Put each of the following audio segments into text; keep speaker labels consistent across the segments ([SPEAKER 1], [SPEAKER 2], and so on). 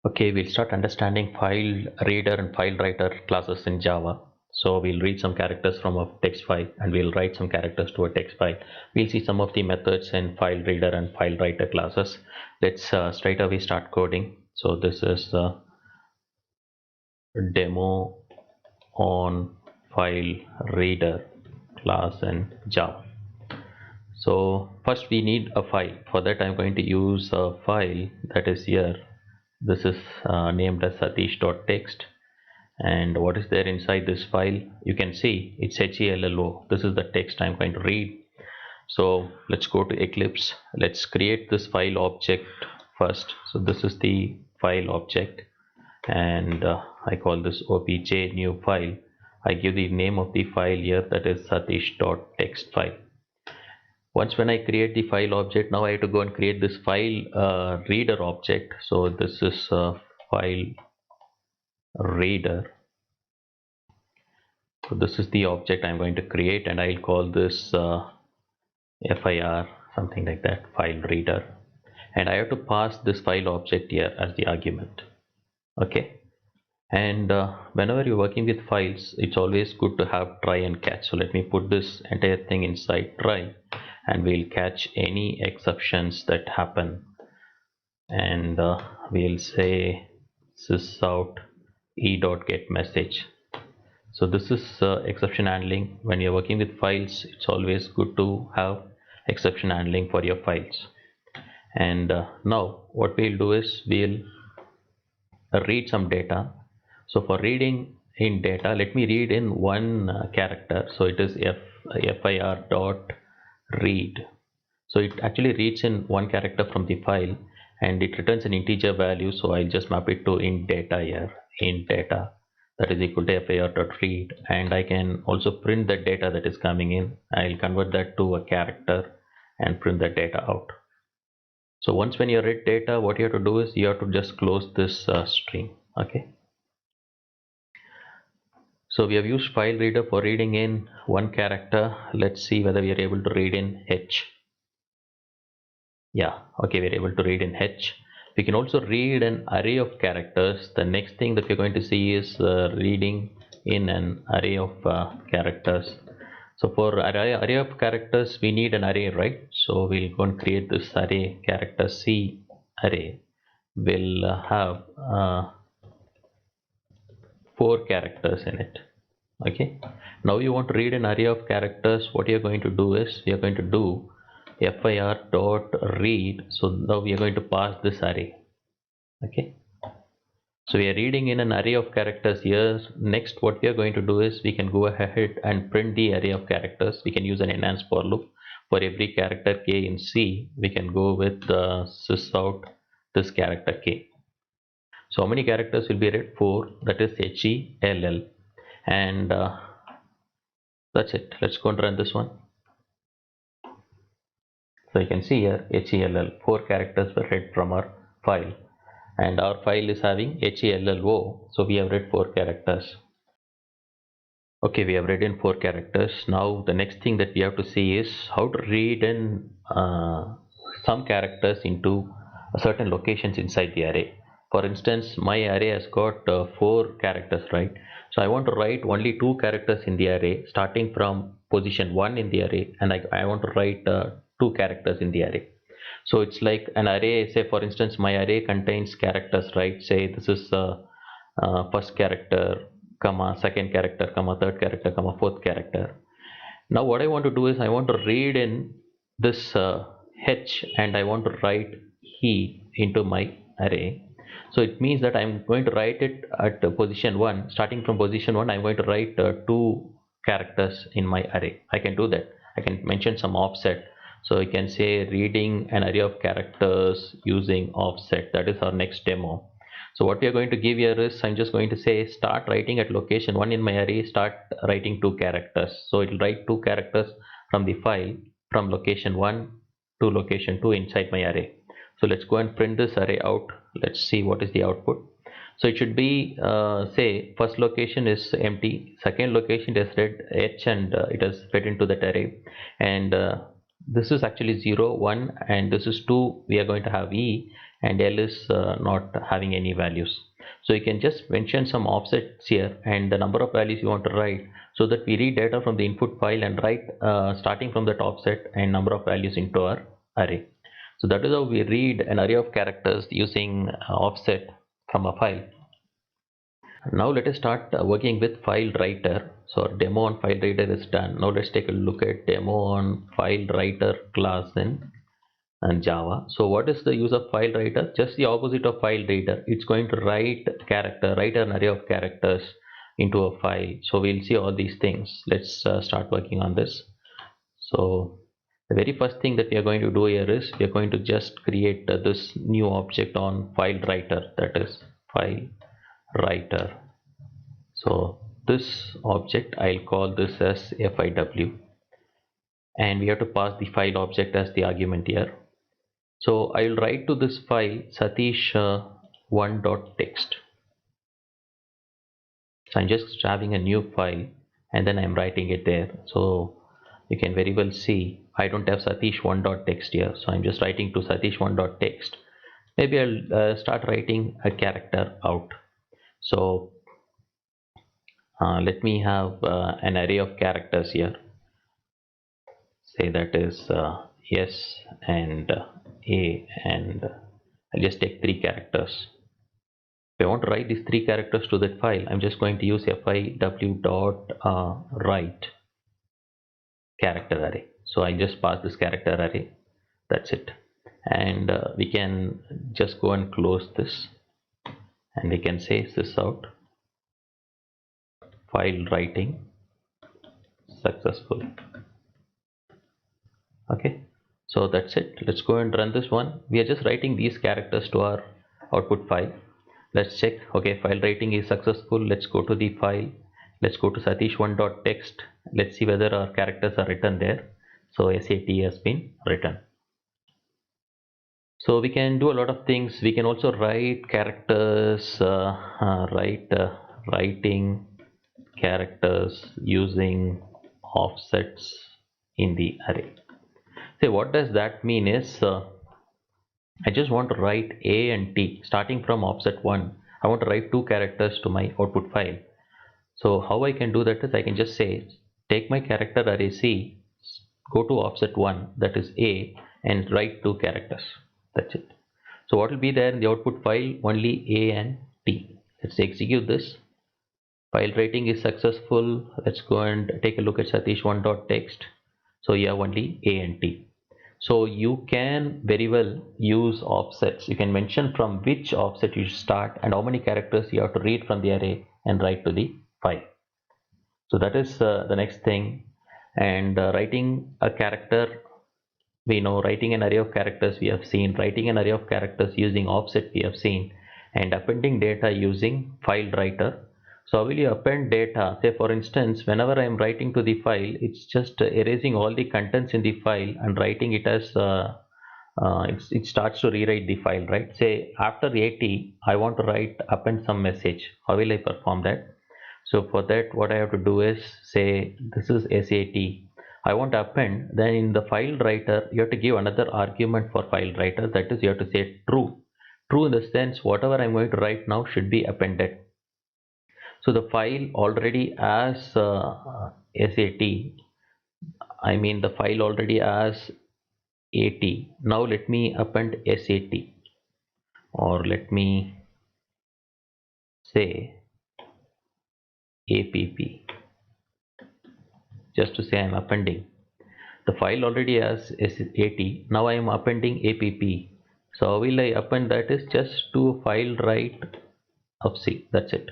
[SPEAKER 1] Okay, we'll start understanding file reader and file writer classes in Java. So we'll read some characters from a text file and we'll write some characters to a text file. We'll see some of the methods in file reader and file writer classes. Let's straight away start coding. So this is a demo on file reader class in Java. So first we need a file. For that I'm going to use a file that is here. This is named as satish.txt. And what is there inside this file? You can see it's HELLO. This is the text I'm going to read. So let's go to Eclipse. Let's create this file object first. So this is the file object, and I call this obj new file. I give the name of the file here, that is satish.txt file. Once when I create the file object, now I have to go and create this file reader object. So this is file reader. So this is the object I'm going to create, and I'll call this FIR, something like that, file reader. And I have to pass this file object here as the argument. Okay. And whenever you're working with files, it's always good to have try and catch. So let me put this entire thing inside try, and we'll catch any exceptions that happen. And we'll say sysout e.getMessage. So this is exception handling. When you're working with files, it's always good to have exception handling for your files. And now what we'll do is we'll read some data. So for reading in data, let me read in one character. So it is fir dot read. So it actually reads in one character from the file, and it returns an integer value. So I'll just map it to int data here, int data, that is equal to fir.read, and I can also print the data that is coming in. I'll convert that to a character and print the data out. So once when you read data, what you have to do is you have to just close this string. Okay. So we have used file reader for reading in one character. Let's see whether we are able to read in H. Yeah, okay, we're able to read in H. We can also read an array of characters. The next thing that we're going to see is reading in an array of characters. So for array of characters, we need an array, right? So we'll go and create this array, character C array. We'll have 4 characters in it. Okay. Now you want to read an array of characters. What you're going to do is we are going to do fir dot read. So now we are going to pass this array. Okay. So we are reading in an array of characters here. Next, what we are going to do is we can go ahead and print the array of characters. We can use an enhanced for loop. For every character k in C, we can go with sysout this character k. So how many characters will be read? 4. That is HELL. And that's it. Let's go and run this one. So you can see here HELL, 4 characters were read from our file, and our file is having HELLO. So we have read 4 characters. Okay, we have read in 4 characters. Now the next thing that we have to see is how to read in some characters into certain locations inside the array. For instance, my array has got 4 characters, right? So I want to write only 2 characters in the array starting from position 1 in the array, and I want to write 2 characters in the array. So it's like an array. Say for instance my array contains characters, right? Say this is first character comma second character comma third character comma fourth character. Now what I want to do is I want to read in this H, and I want to write he into my array. So it means that I'm going to write it at position 1. Starting from position 1, I'm going to write 2 characters in my array. I can do that. I can mention some offset. So you can say reading an array of characters using offset. That is our next demo. So what we are going to give here is I'm just going to say start writing at location 1 in my array, start writing 2 characters. So it will write 2 characters from the file from location 1 to location 2 inside my array. So let's go and print this array out. Let's see what is the output. So it should be say first location is empty, second location is read H, and it has fed into that array, and this is actually 0 1, and this is 2. We are going to have E, and L is not having any values. So you can just mention some offsets here and the number of values you want to write, so that we read data from the input file and write starting from that offset and number of values into our array. So that is how we read an array of characters using offset from a file. Now let us start working with file writer. So our demo on file writer is done. Now let's take a look at demo on file writer class in Java. So what is the use of file writer? Just the opposite of file reader. It's going to write an array of characters into a file. So we'll see all these things. Let's start working on this. So the very first thing that we are going to do here is we are going to just create this new object on file writer, that is file writer. So this object, I'll call this as FIW, and we have to pass the file object as the argument here. So I will write to this file satish1.txt. So I'm just having a new file and then I'm writing it there. So you can very well see I don't have satish1.txt here, so I'm just writing to satish1.txt. Maybe I'll start writing a character out. So let me have an array of characters here. Say that is S and A, and I'll just take 3 characters. If I want to write these 3 characters to that file, I'm just going to use fiw.write character array. So I just pass this character array. That's it. And we can just go and close this, and we can say this out. File writing successful. Okay, so that's it. Let's go and run this one. We are just writing these characters to our output file. Let's check. Okay, file writing is successful. Let's go to the file. Let's go to satish1.txt. Let's see whether our characters are written there. So SAT has been written. So we can do a lot of things. We can also write characters, writing characters using offsets in the array. Say, what does that mean is I just want to write A and T starting from offset 1. I want to write 2 characters to my output file. So how I can do that is I can just say take my character array C, go to offset 1, that is A, and write 2 characters. That's it. So what will be there in the output file? Only A and T. Let's execute this. File writing is successful. Let's go and take a look at satish1.txt. So you have only A and T. So you can very well use offsets. You can mention from which offset you start and how many characters you have to read from the array and write to the file. So that is the next thing. And writing a character, we know writing an array of characters we have seen, writing an array of characters using offset we have seen, and appending data using file writer. So how will you append data? Say for instance, whenever I am writing to the file, it's just erasing all the contents in the file and writing it as it starts to rewrite the file, right? Say after 80, I want to append some message. How will I perform that? So for that, what I have to do is say this is SAT. I want to append. Then in the file writer, you have to give another argument for file writer. That is, you have to say true. True in the sense whatever I'm going to write now should be appended. So the file already has SAT. I mean the file already has AT. Now let me append SAT, or let me say APP, just to say I'm appending. The file already has AT. Now I am appending APP. So how will I append that is just to file write of C. That's it.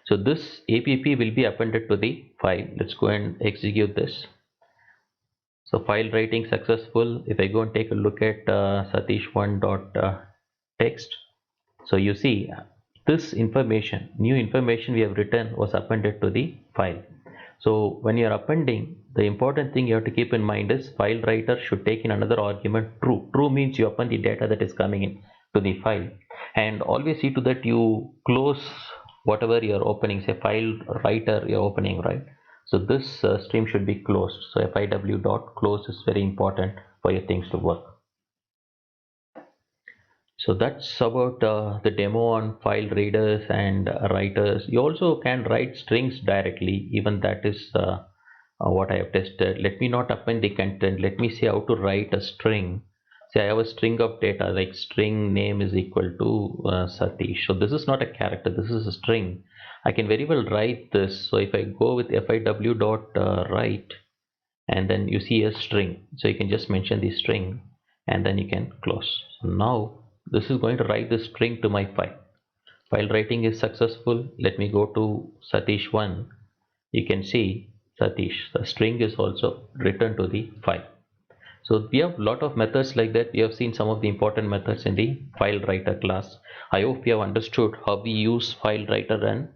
[SPEAKER 1] So this APP will be appended to the file. Let's go and execute this. So file writing successful. If I go and take a look at satish1.txt, so you see this information, new information we have written was appended to the file. So when you are appending, the important thing you have to keep in mind is file writer should take in another argument true. True means you append the data that is coming in to the file, and always see to that you close whatever you are opening. Say file writer you are opening, right? So this stream should be closed. So fiw.close is very important for your things to work. So that's about the demo on file readers and writers. You also can write strings directly, even that is what I have tested. Let me not append the content. Let me see how to write a string. Say I have a string of data, like string name is equal to Satish. So this is not a character, this is a string. I can very well write this. So if I go with fiw dot write, and then you see a string, so you can just mention the string and then you can close. So now this is going to write the string to my file writing is successful. Let me go to Satish1. You can see Satish, the string is also written to the file. So we have a lot of methods like that. We have seen some of the important methods in the file writer class. I hope you have understood how we use file writer and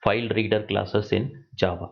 [SPEAKER 1] file reader classes in Java.